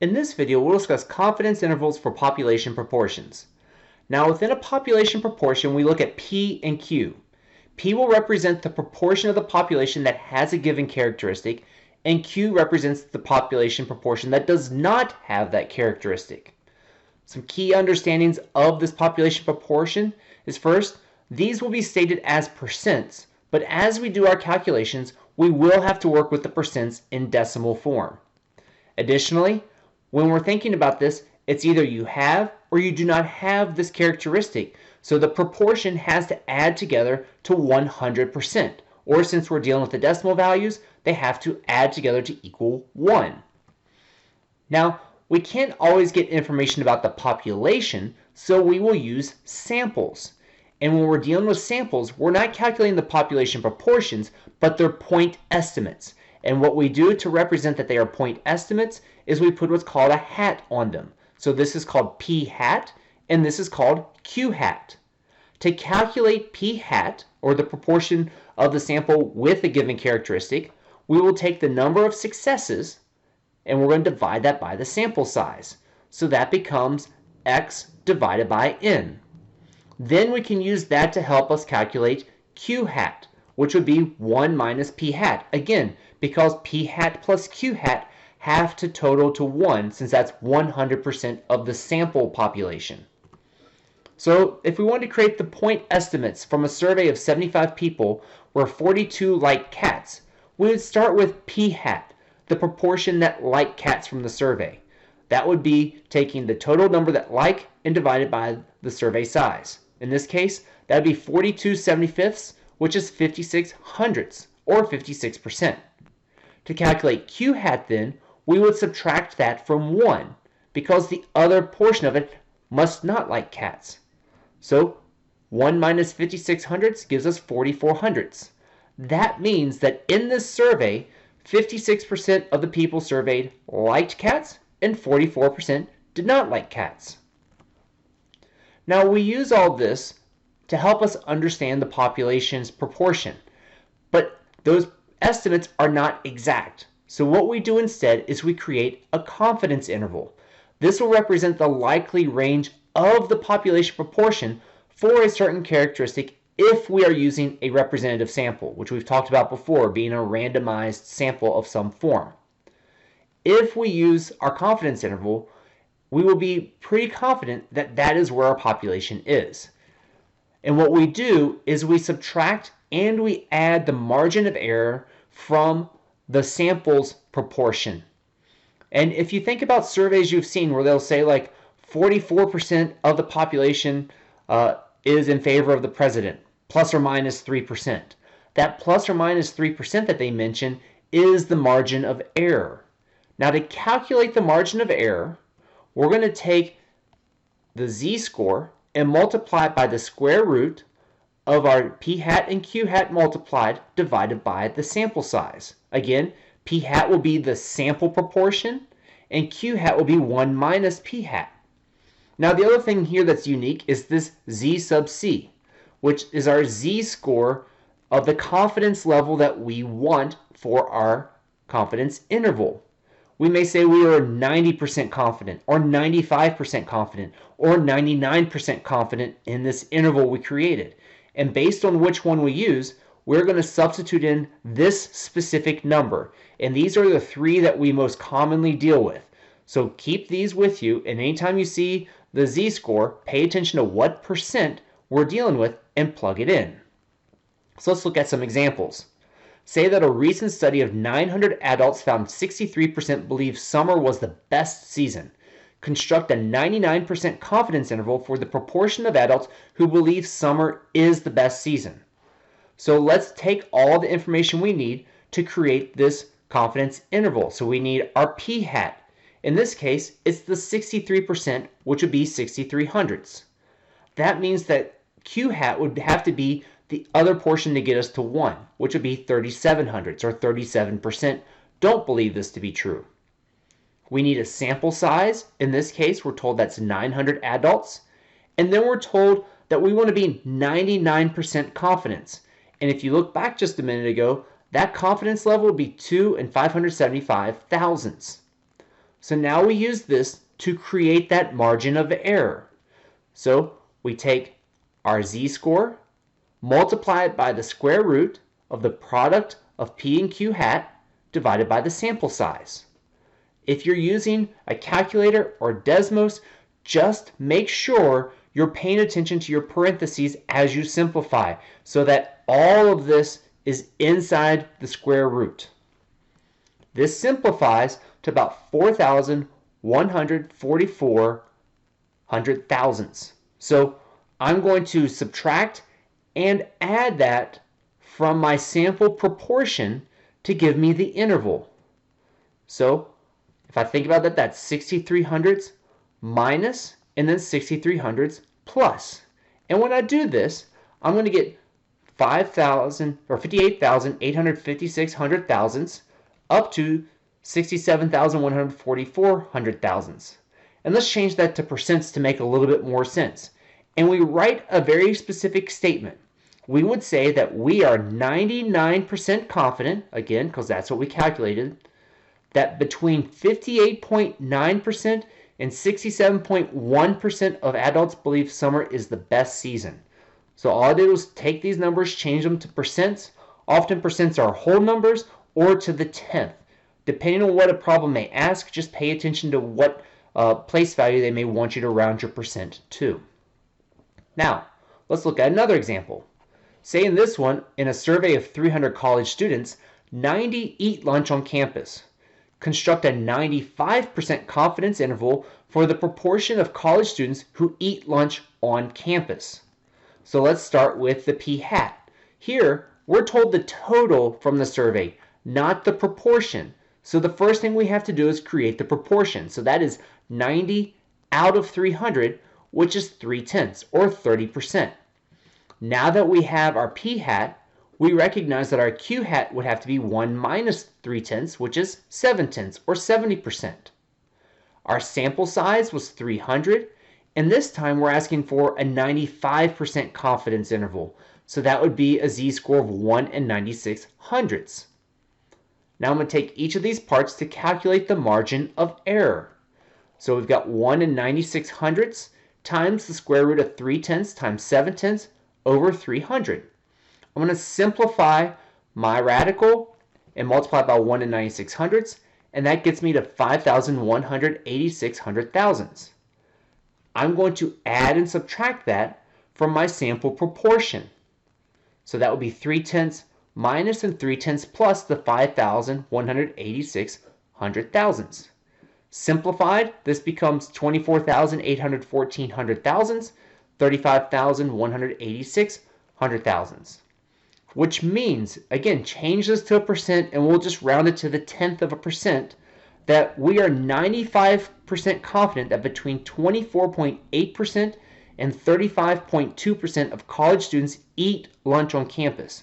In this video, we'll discuss confidence intervals for population proportions. Now, within a population proportion, we look at P and Q. P will represent the proportion of the population that has a given characteristic, and Q represents the population proportion that does not have that characteristic. Some key understandings of this population proportion is first, these will be stated as percents, but as we do our calculations, we will have to work with the percents in decimal form. Additionally, when we're thinking about this, it's either you have or you do not have this characteristic, so the proportion has to add together to 100%, or since we're dealing with the decimal values, they have to add together to equal 1. Now, we can't always get information about the population, so we will use samples. And when we're dealing with samples, we're not calculating the population proportions, but their point estimates. And what we do to represent that they are point estimates is we put what's called a hat on them. So this is called P hat, and this is called Q hat. To calculate P hat, or the proportion of the sample with a given characteristic, we will take the number of successes, and we're going to divide that by the sample size. So that becomes X divided by N. Then we can use that to help us calculate Q hat, which would be 1 minus P hat. Again, because P hat plus Q hat have to total to 1, since that's 100% of the sample population. So if we wanted to create the point estimates from a survey of 75 people where 42 like cats, we would start with P hat, the proportion that like cats from the survey. That would be taking the total number that like and divided by the survey size. In this case, that would be 42 75ths, which is 56 hundredths, or 56%. To calculate Q hat then, we would subtract that from 1, because the other portion of it must not like cats. So 1 minus 56 hundredths gives us 44 hundredths. That means that in this survey, 56% of the people surveyed liked cats and 44% did not like cats. Now we use all this to help us understand the population's proportion, but those estimates are not exact. So what we do instead is we create a confidence interval. This will represent the likely range of the population proportion for a certain characteristic if we are using a representative sample, which we've talked about before, being a randomized sample of some form. If we use our confidence interval, we will be pretty confident that that is where our population is. And what we do is we subtract and we add the margin of error from the sample's proportion. And if you think about surveys you've seen where they'll say like 44% of the population is in favor of the president, plus or minus 3%. That plus or minus 3% that they mention is the margin of error. Now to calculate the margin of error, we're going to take the z-score and multiply it by the square root of our P hat and Q hat multiplied divided by the sample size. Again, P hat will be the sample proportion and Q hat will be 1 minus P hat. Now the other thing here that's unique is this z sub c, which is our z-score of the confidence level that we want for our confidence interval. We may say we are 90% confident, or 95% confident, or 99% confident in this interval we created. And based on which one we use, we're going to substitute in this specific number. And these are the 3 that we most commonly deal with. So keep these with you, and anytime you see the z-score, pay attention to what percent we're dealing with and plug it in. So let's look at some examples. Say that a recent study of 900 adults found 63% believe summer was the best season. Construct a 99% confidence interval for the proportion of adults who believe summer is the best season. So let's take all the information we need to create this confidence interval. So we need our P hat. In this case, it's the 63%, which would be 63 hundredths. That means that Q hat would have to be the other portion to get us to 1, which would be 37 hundredths, or 37% don't believe this to be true. We need a sample size. In this case, we're told that's 900 adults. And then we're told that we want to be 99% confidence. And if you look back just a minute ago, that confidence level would be 2 and 575 thousandths. So now we use this to create that margin of error. So we take our z-score, multiply it by the square root of the product of p and q hat divided by the sample size. If you're using a calculator or Desmos, just make sure you're paying attention to your parentheses as you simplify so that all of this is inside the square root. This simplifies to about 4,144 hundred thousandths. So I'm going to subtract and add that from my sample proportion to give me the interval. So if I think about that, that's 63 hundredths minus and then 63 hundredths plus. And when I do this, I'm going to get 5,000 or 58,856 hundred thousandths up to 67,144 hundred thousandths. And let's change that to percents to make a little bit more sense. And we write a very specific statement. We would say that we are 99% confident, again, because that's what we calculated, that between 58.9% and 67.1% of adults believe summer is the best season. So all I did was take these numbers, change them to percents. Often percents are whole numbers or to the 10th. Depending on what a problem may ask, just pay attention to what place value they may want you to round your percent to. Now, let's look at another example. Say in this one, in a survey of 300 college students, 90 eat lunch on campus. Construct a 95% confidence interval for the proportion of college students who eat lunch on campus. So let's start with the p hat. Here, we're told the total from the survey, not the proportion. So the first thing we have to do is create the proportion. So that is 90 out of 300, which is 3/10 or 30%. Now that we have our p hat, we recognize that our q hat would have to be 1 minus 3/10, which is 7/10 or 70%. Our sample size was 300, and this time we're asking for a 95% confidence interval. So that would be a z-score of 1 and 96 hundredths. Now I'm going to take each of these parts to calculate the margin of error. So we've got 1 and 96 hundredths times the square root of 3/10 times 7/10 over 300. I'm going to simplify my radical and multiply by 1 and 96 hundredths, and that gets me to 5,186 hundred thousandths. I'm going to add and subtract that from my sample proportion. So that would be 3/10 minus and 3/10 plus the 5,186 hundred thousandths. Simplified, this becomes 24,814 hundred thousandths, 35,186 hundred thousandths. Which means, again, change this to a percent and we'll just round it to the 10th of a percent, that we are 95% confident that between 24.8% and 35.2% of college students eat lunch on campus.